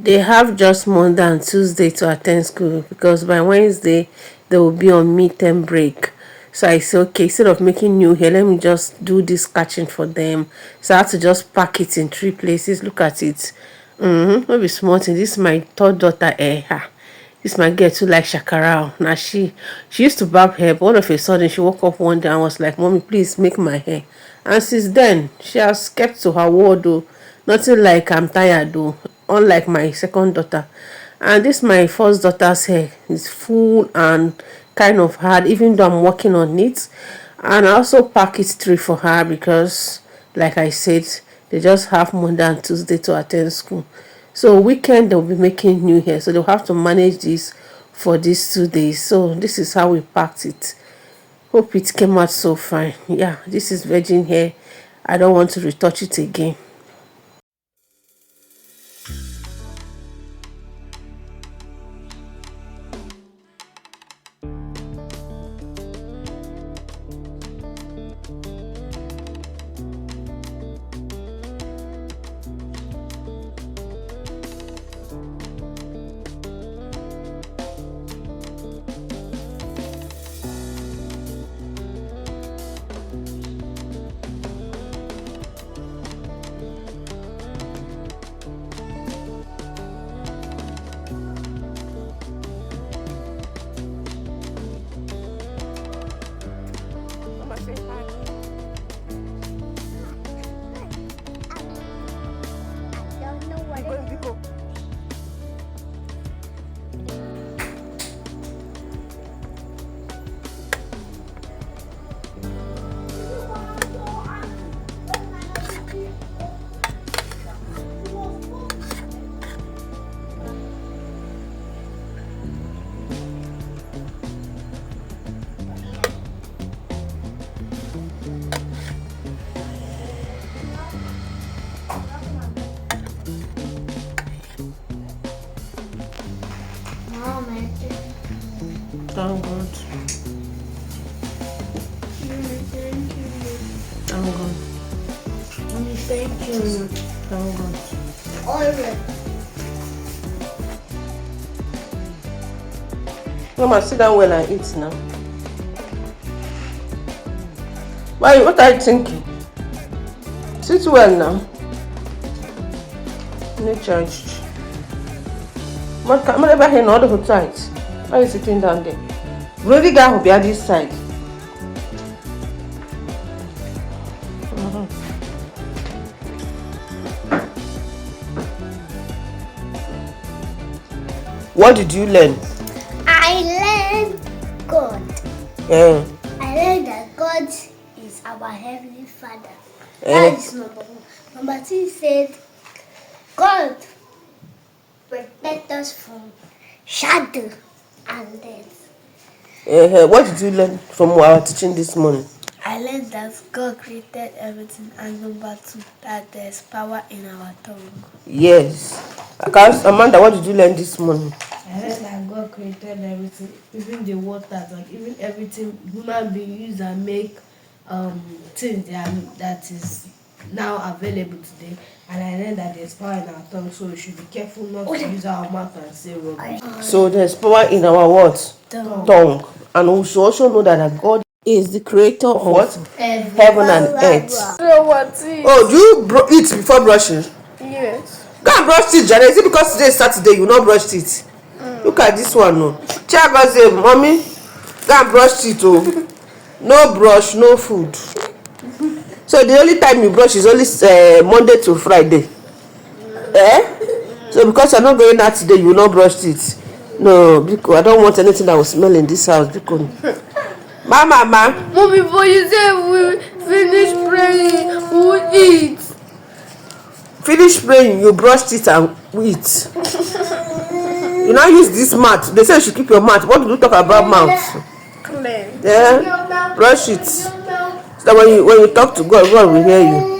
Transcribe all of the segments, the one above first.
They have just Monday and Tuesday to attend school because by Wednesday they will be on midterm break. So I said, okay, instead of making new hair, let me just do this catching for them. So I had to just pack it in 3 places. Look at it. Maybe small thing. This is my third daughter, This my girl too like shakara. Now she used to barb hair, but all of a sudden she woke up one day and was like, "Mommy, please make my hair." And since then, she has kept to her word though. Nothing like I'm tired though. Unlike my second daughter. And this my first daughter's hair is full and kind of hard, even though I'm working on it. And I also pack it 3 for her because, like I said, they just have Monday and Tuesday to attend school. So weekend they'll be making new hair. So they'll have to manage this for these 2 days. So this is how we packed it. Hope it came out so fine. Yeah, this is virgin hair. I don't want to retouch it again. Thank God. Thank God. Thank you. Thank God. Alright. Mama, sit down well and eat now. Why? What are you thinking? Sit well now. No charged. What can I hear all the tight? Why are you sitting down there? Really, guy will be at this side. What did you learn? I learned God. Yeah. I learned that God is our Heavenly Father. That is number 1. Number 2 said, God protect us from shadow and death. What did you learn from our teaching this morning? I learned that God created everything, and number 2, that there's power in our tongue. Yes. Amanda, what did you learn this morning? I learned that God created everything, even the water, like even everything human beings use and make things that is now available today. And I learned that there's power in our tongue, so we should be careful not to use our mouth and say rubbish. So there's power in our what? Tongue. And we should also know that God is the creator of what? Heaven and earth. So what is? Oh, do you eat before brushing? Yes. Go and brush teeth, Janet. Is it because today is Saturday you not brush teeth? Look at this one, no. Chiago say, Mommy, go and brush teeth, oh. No brush, no food. So the only time you brush is only Monday to Friday. So because you're not going out today, you will not brush teeth. No, because I don't want anything that will smell in this house. Because Mama. Mommy, before you say we finish praying, we'll eat. Finish praying, you brush teeth and eat. You now use this mouth. They say you should keep your mouth. What do you talk about mouth? Clean. Yeah, brush it. So that when you talk to God, God will hear you.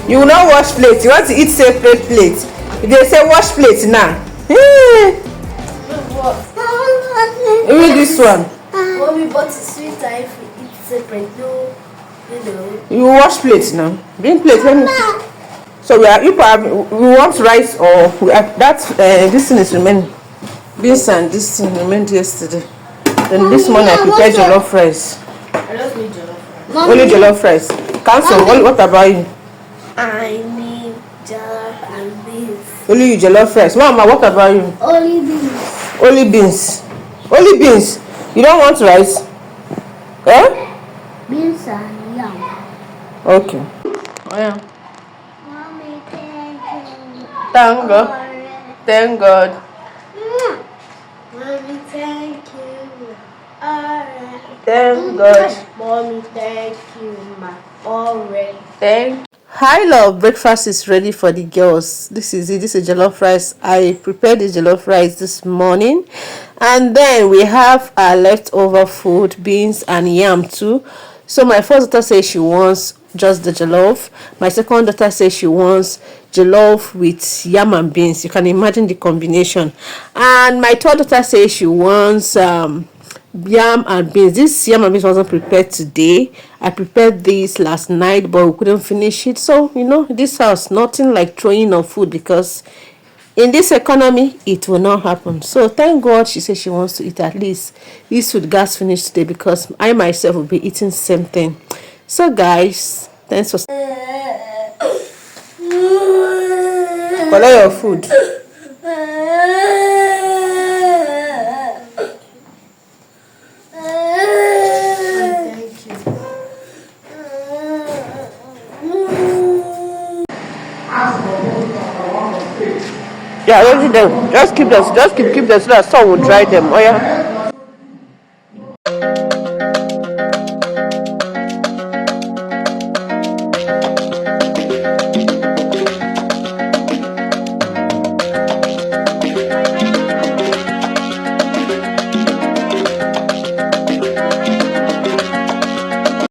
You will not wash plate. You want to eat separate plate. If they say wash plate now. Even this one. Mommy, but it's sweeter if we eat separate. No, you know. You wash plate now. Bring plate. Let me. So we want rice or this thing is remaining. Beans and this thing remained yesterday. Then this morning I prepared jollof rice. I just need jollof rice. Only jollof rice. Cancel. What about you? I need jollof and beans. Only you jollof rice. Mama, what about you? Only beans. Only beans. Only beans. You don't want rice? Eh? Beans and yam. Okay. Oh yeah. Mommy, thank you. Thank God. Thank God. Mommy, thank you. Alright. Thank God. Mommy, thank you, ma. Alright. Thank. Hi love, breakfast is ready for the girls. This is it. This is jollof rice. I prepared the jollof rice this morning, and then we have our leftover food, beans and yam too. So my first daughter says she wants just the jollof. My second daughter says she wants jollof with yam and beans. You can imagine the combination. And my third daughter says she wants yam and beans. This yam and beans wasn't prepared today. I prepared this last night, but we couldn't finish it. So this house, nothing like throwing of food, because in this economy it will not happen. So thank God she says she wants to eat at least this food gas finished today, because I myself will be eating the same thing. So guys, thanks for collect your food. Yeah, don't eat them. Just keep them so that sun will dry them. Oh yeah.